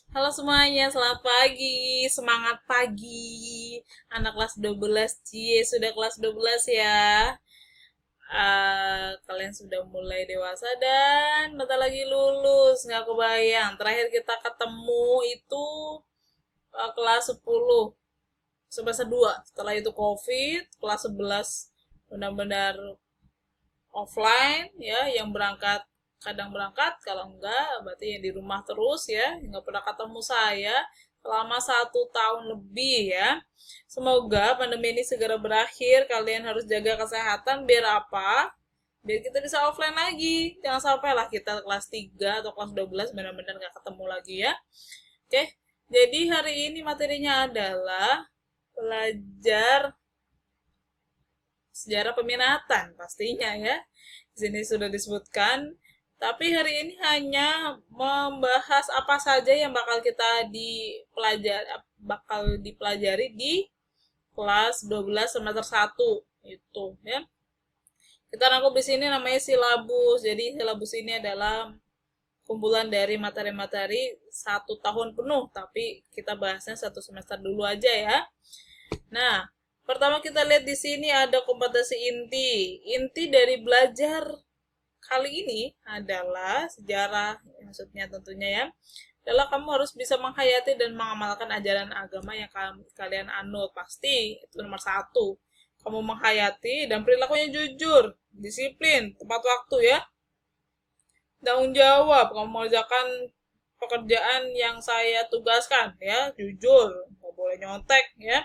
Halo semuanya, selamat pagi. Semangat pagi. Anak kelas 12, Cie, sudah kelas 12 ya. Kalian sudah mulai dewasa dan bentar lagi lulus. Nggak kebayang. Terakhir kita ketemu itu kelas 10, semester 2. Setelah itu COVID, kelas 11 benar-benar offline ya, yang berangkat kadang berangkat, kalau enggak berarti yang di rumah terus ya, nggak pernah ketemu saya selama 1 tahun lebih ya. Semoga pandemi ini segera berakhir. Kalian harus jaga kesehatan biar apa? Biar kita bisa offline lagi. Jangan sampai lah kita kelas 3 atau kelas 12 benar-benar nggak ketemu lagi ya. Oke, jadi hari ini materinya adalah belajar sejarah peminatan pastinya ya. Di sini sudah disebutkan. Tapi hari ini hanya membahas apa saja yang bakal dipelajari di kelas 12 semester 1 itu ya. Kita rangkum di sini namanya silabus. Jadi silabus ini adalah kumpulan dari materi-materi 1 tahun penuh, tapi kita bahasnya 1 semester dulu aja ya. Nah, pertama kita lihat di sini ada kompetensi inti. Inti dari belajar kali ini adalah sejarah, maksudnya tentunya ya, adalah kamu harus bisa menghayati dan mengamalkan ajaran agama yang kalian anut. Pasti itu nomor satu. Kamu menghayati dan perilakunya jujur, disiplin, tepat waktu ya, tanggung jawab. Kamu mengerjakan pekerjaan yang saya tugaskan ya, jujur, nggak boleh nyontek ya.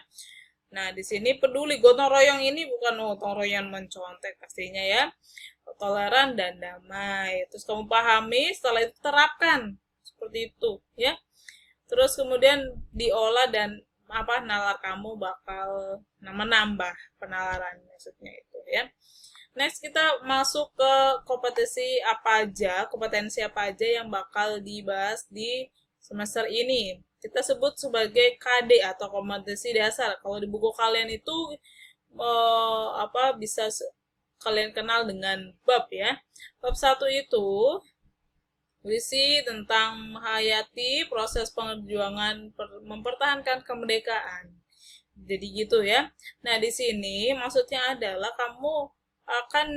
Nah, di sini peduli, gotong royong ini bukan gotong royong mencontek pastinya ya. Toleran dan damai. Terus kamu pahami, setelah itu terapkan. Seperti itu ya. Terus kemudian diolah dan nalar kamu bakal menambah penalaran maksudnya itu ya. Next kita masuk ke kompetensi apa aja yang bakal dibahas di semester ini. Kita sebut sebagai KD atau kompetensi dasar. Kalau di buku kalian itu bisa kalian kenal dengan bab ya. Bab 1 itu berisi tentang menghayati proses perjuangan mempertahankan kemerdekaan. Jadi gitu ya. Nah, di sini maksudnya adalah kamu akan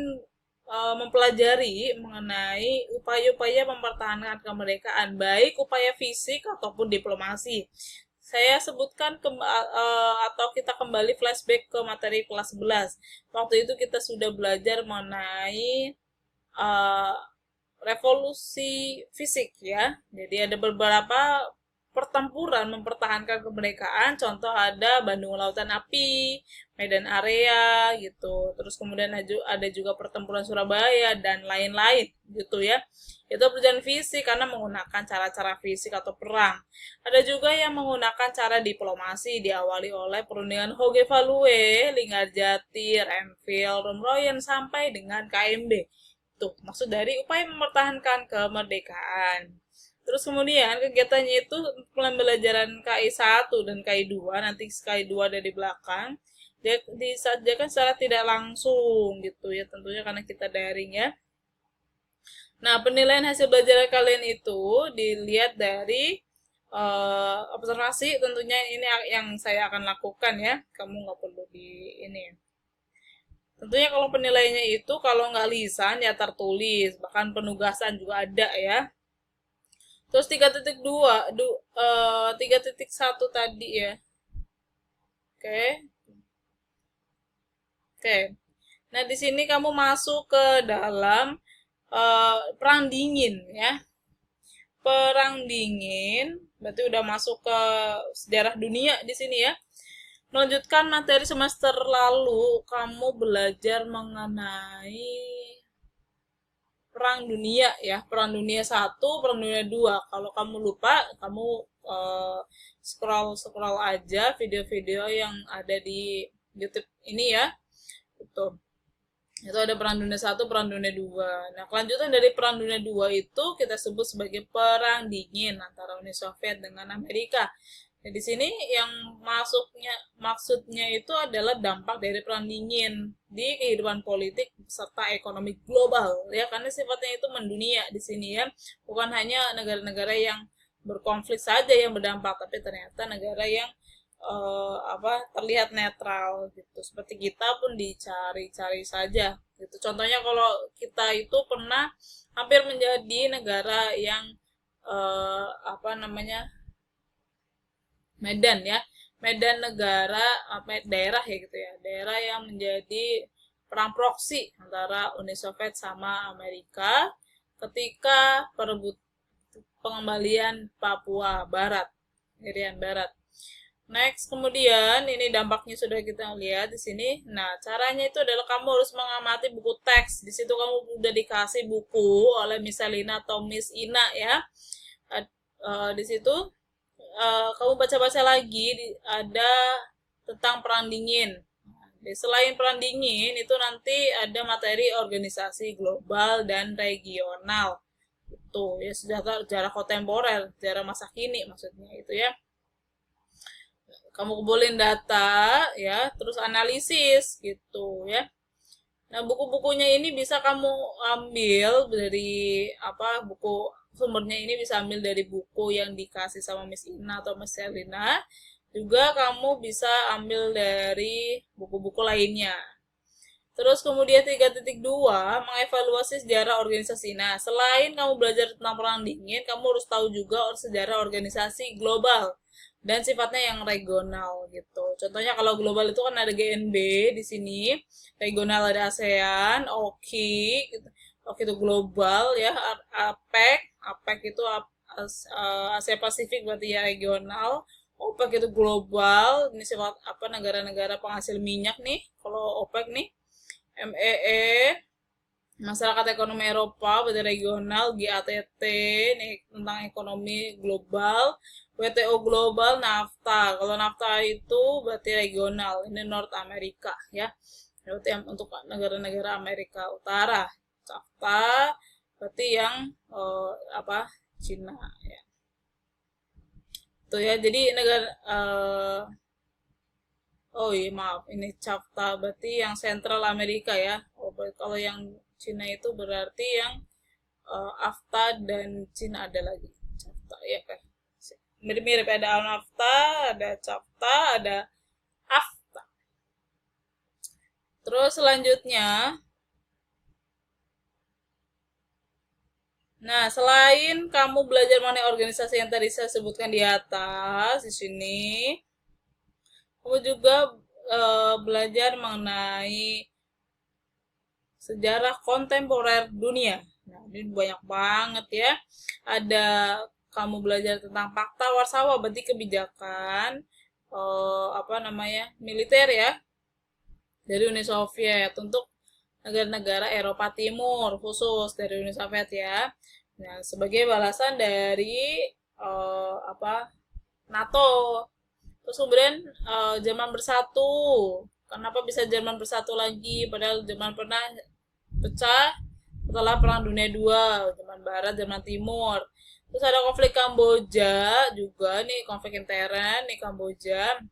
mempelajari mengenai upaya-upaya mempertahankan kemerdekaan, baik upaya fisik ataupun diplomasi. Saya sebutkan atau kita kembali flashback ke materi kelas 11. Waktu itu kita sudah belajar mengenai uh, revolusi fisik ya. Jadi ada beberapa pertempuran mempertahankan kemerdekaan. Contoh ada Bandung Lautan Api, Medan Area gitu. Terus kemudian ada juga pertempuran Surabaya dan lain-lain gitu ya. Itu perjalanan fisik karena menggunakan cara-cara fisik atau perang. Ada juga yang menggunakan cara diplomasi diawali oleh perundingan Hoge-Value, Linggarjati, Enfield, Romroyen sampai dengan KMB. Tuh, maksud dari upaya mempertahankan kemerdekaan. Terus kemudian kegiatannya itu pembelajaran KI 1 dan KI 2, nanti KI 2 ada di belakang. Dia disajikan secara tidak langsung gitu ya, tentunya karena kita daring ya. Nah, penilaian hasil belajar kalian itu dilihat dari observasi, tentunya ini yang saya akan lakukan ya. Kamu nggak perlu di ini. Tentunya kalau penilaiannya itu kalau nggak lisan ya tertulis, bahkan penugasan juga ada ya. Terus 3.1 tadi ya. Oke. Oke. Nah, di sini kamu masuk ke dalam perang dingin ya. Perang dingin berarti udah masuk ke sejarah dunia di sini ya. Melanjutkan materi semester lalu, kamu belajar mengenai Perang Dunia ya, Perang Dunia 1, Perang Dunia 2. Kalau kamu lupa, kamu scroll aja video-video yang ada di YouTube ini ya. Itu ada Perang Dunia 1, Perang Dunia 2. Nah, kelanjutan dari Perang Dunia 2 itu kita sebut sebagai Perang Dingin antara Uni Soviet dengan Amerika. Nah, di sini yang maksudnya itu adalah dampak dari Perang Dingin di kehidupan politik serta ekonomi global ya, karena sifatnya itu mendunia di sini ya. Bukan hanya negara-negara yang berkonflik saja yang berdampak, tapi ternyata negara yang terlihat netral gitu. Seperti kita pun dicari-cari saja gitu. Contohnya kalau kita itu pernah hampir menjadi negara yang Medan ya, Medan negara daerah ya gitu ya, daerah yang menjadi perang proksi antara Uni Soviet sama Amerika ketika pengembalian Papua Barat, Irian Barat. Next, kemudian ini dampaknya sudah kita lihat di sini. Nah, caranya itu adalah kamu harus mengamati buku teks. Di situ kamu udah dikasih buku oleh Miss Selina atau Miss Ina ya. Di situ kamu baca-baca lagi ada tentang perang dingin. Selain perang dingin itu nanti ada materi organisasi global dan regional. Itu ya sejarah kontemporer, sejarah masa kini maksudnya itu ya. Kamu kumpulin data ya, terus analisis gitu ya. Nah, buku-bukunya ini bisa kamu ambil dari buku sumbernya ini bisa ambil dari buku yang dikasih sama Miss Ina atau Miss Selina. Juga kamu bisa ambil dari buku-buku lainnya. Terus kemudian 3.2 mengevaluasi sejarah organisasi. Nah, selain kamu belajar tentang perang dingin, kamu harus tahu juga sejarah organisasi global dan sifatnya yang regional gitu. Contohnya kalau global itu kan ada GNB di sini, regional ada ASEAN, OKI, gitu. OKI itu global ya, APEC itu Asia Pasifik berarti ya regional. OPEC itu global, ini sifat negara-negara penghasil minyak nih, kalau OPEC nih. MEE Masyarakat Ekonomi Eropa berarti regional, GATT nih tentang ekonomi global, WTO global, NAFTA. Kalau NAFTA itu berarti regional, ini North America ya. Berarti untuk negara-negara Amerika Utara. NAFTA berarti yang Cina ya. Tuh ya, jadi negara oh iya maaf, ini CAFTA berarti yang Central Amerika ya. Oh, kalau yang Cina itu berarti yang AFTA dan Cina ada lagi. CAFTA ya kan. Mirip-mirip ada NAFTA, ada CAFTA, ada AFTA. Terus selanjutnya, nah selain kamu belajar mengenai organisasi yang tadi saya sebutkan di atas di sini, kamu juga belajar mengenai sejarah kontemporer dunia. Nah, ini banyak banget ya. Ada kamu belajar tentang Fakta Warsawa, berarti kebijakan militer ya dari Uni Soviet untuk negara-negara Eropa Timur khusus dari Uni Soviet ya. Nah, sebagai balasan dari NATO. Terus kemudian Jerman bersatu. Kenapa bisa Jerman bersatu lagi? Padahal Jerman pernah pecah setelah Perang Dunia II, Jerman Barat, Jerman Timur. Terus ada konflik Kamboja juga nih, konflik intern nih Kamboja.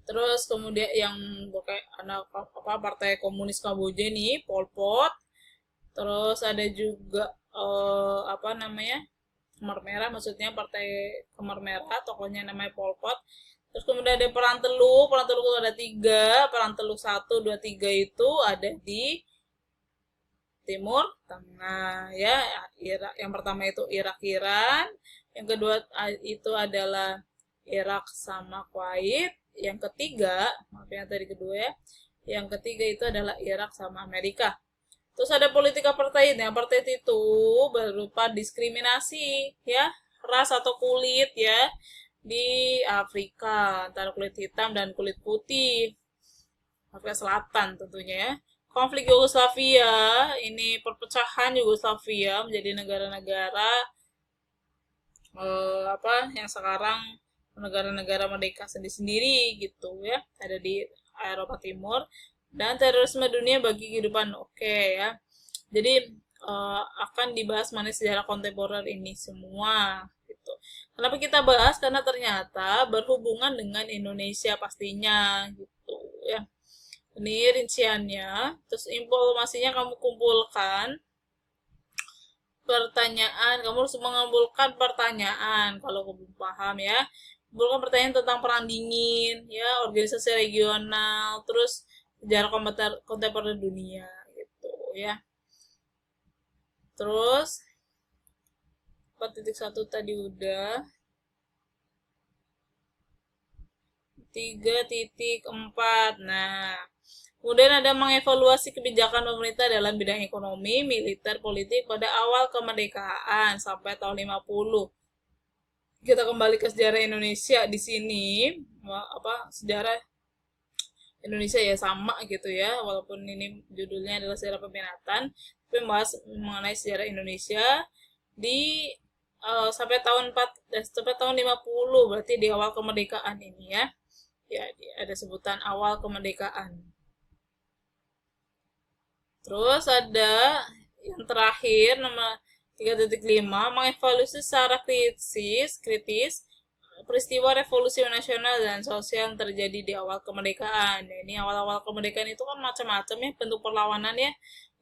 Terus kemudian yang Partai Komunis Kamboja nih, Pol Pot. Terus ada juga Kemar Merah, maksudnya Partai Kemar Merah, tokohnya namanya Pol Pot. Terus kemudian ada Perang Teluk itu ada 3, Perang Teluk 1, 2, 3 itu ada di Timur Tengah ya. Irak, yang pertama itu Irak-Iran, yang kedua itu adalah Irak sama Kuwait, yang ketiga, maaf yang tadi kedua ya, yang ketiga itu adalah Irak sama Amerika. Terus ada politik apartheid. Yang apartheid itu berupa diskriminasi ya, ras atau kulit ya di Afrika antara kulit hitam dan kulit putih. Afrika Selatan tentunya ya. Konflik Yugoslavia, ini perpecahan Yugoslavia menjadi negara-negara yang sekarang negara-negara merdeka sendiri-sendiri gitu ya, ada di Eropa Timur. Dan terorisme dunia bagi kehidupan ya. Jadi akan dibahas mengenai sejarah kontemporer ini semua gitu. Kenapa kita bahas? Karena ternyata berhubungan dengan Indonesia pastinya gitu ya. Ini rinciannya, terus informasinya kamu kumpulkan pertanyaan, kamu harus mengumpulkan pertanyaan kalau kamu belum paham ya. Kumpulkan pertanyaan tentang perang dingin, ya, organisasi regional, terus sejarah kontemporer dunia gitu ya. Terus 4.1 tadi udah. 3.4. Nah, kemudian ada mengevaluasi kebijakan pemerintah dalam bidang ekonomi, militer, politik pada awal kemerdekaan sampai tahun 50. Kita kembali ke sejarah Indonesia di sini, sejarah Indonesia ya sama gitu ya, walaupun ini judulnya adalah sejarah peminatan, tapi membahas mengenai sejarah Indonesia di sampai tahun 50, berarti di awal kemerdekaan ini ya. Ya, ada sebutan awal kemerdekaan. Terus ada yang terakhir nomor 3.5, mengevaluasi secara kritis peristiwa revolusi nasional dan sosial yang terjadi di awal kemerdekaan. Nah, ini awal-awal kemerdekaan itu kan macam-macam ya bentuk perlawanan ya.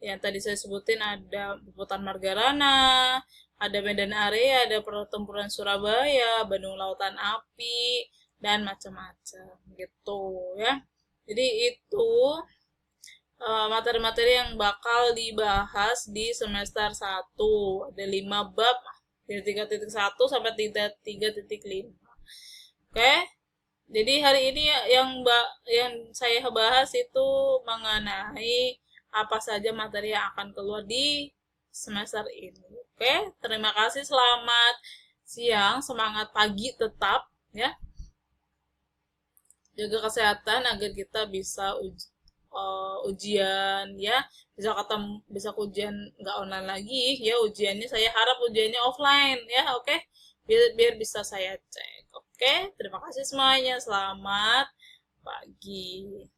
Yang tadi saya sebutin ada Puputan Margarana, ada Medan Area, ada pertempuran Surabaya, Bandung Lautan Api, dan macam-macam gitu ya. Jadi itu materi-materi yang bakal dibahas di semester 1. Ada 5 bab dari 3.1 sampai 3.5. Oke. Jadi hari ini yang saya bahas itu mengenai apa saja materi yang akan keluar di semester ini. Oke, terima kasih, selamat siang, semangat pagi tetap ya. Jaga kesehatan agar kita bisa ujian ya, bisa ujian nggak online lagi ya, ujiannya saya harap ujiannya offline ya. Oke, biar bisa saya cek. Oke, terima kasih semuanya, selamat pagi.